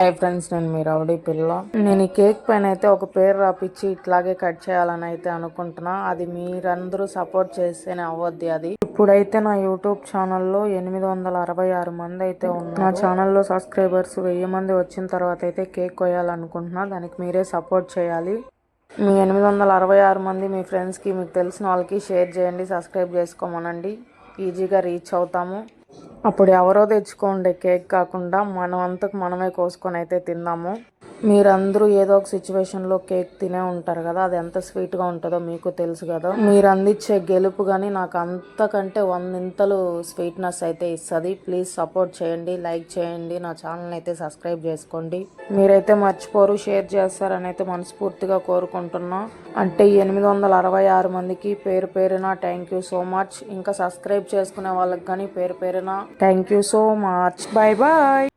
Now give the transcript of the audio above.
Hi friends, నేను మీ rowdy పిల్ల. నేను ఈ కేక్ పైన అయితే ఒక పేరు రాపిచ్చి ఇట్లాగే కట్ చేయాలని అయితే అనుకుంటున్నా. అది మీరందరూ సపోర్ట్ చేస్తేనే అవ్వద్ది. అది ఇప్పుడైతే నా యూట్యూబ్ ఛానల్లో 866 మంది అయితే ఉన్నారు. నా ఛానల్లో సబ్స్క్రైబర్స్ 1000 మంది వచ్చిన తర్వాత అయితే కేక్ కొయ్యాలనుకుంటున్నా. దానికి మీరే సపోర్ట్ చేయాలి. మీ 866 మంది మీ ఫ్రెండ్స్కి, మీకు తెలిసిన వాళ్ళకి షేర్ చేయండి, సబ్స్క్రైబ్ చేసుకోమనండి. ఈజీగా రీచ్ అవుతాము. అప్పుడు ఎవరో తెచ్చుకోండి కేక్ కాకుండా మనం అంతకు మనమే కోసుకొని అయితే తిందాము. మీరందరూ ఏదో ఒక సిచ్యువేషన్లో కేక్ తినే ఉంటారు కదా, అది ఎంత స్వీట్గా ఉంటుందో మీకు తెలుసు కదా. మీరు అందించే గెలుపు కానీ నాకు అంతకంటే 100 స్వీట్నెస్ అయితే ఇస్తుంది. ప్లీజ్ సపోర్ట్ చేయండి, లైక్ చేయండి, నా ఛానల్ అయితే సబ్స్క్రైబ్ చేసుకోండి. మీరైతే మర్చిపోరు, షేర్ చేస్తారని అయితే మనస్ఫూర్తిగా కోరుకుంటున్నా. అంటే 866 మందికి పేరు పేరున థ్యాంక్ యూ సో మచ్. ఇంకా సబ్స్క్రైబ్ చేసుకునే వాళ్ళకి కానీ పేరు పేరున thank you so much. Bye bye.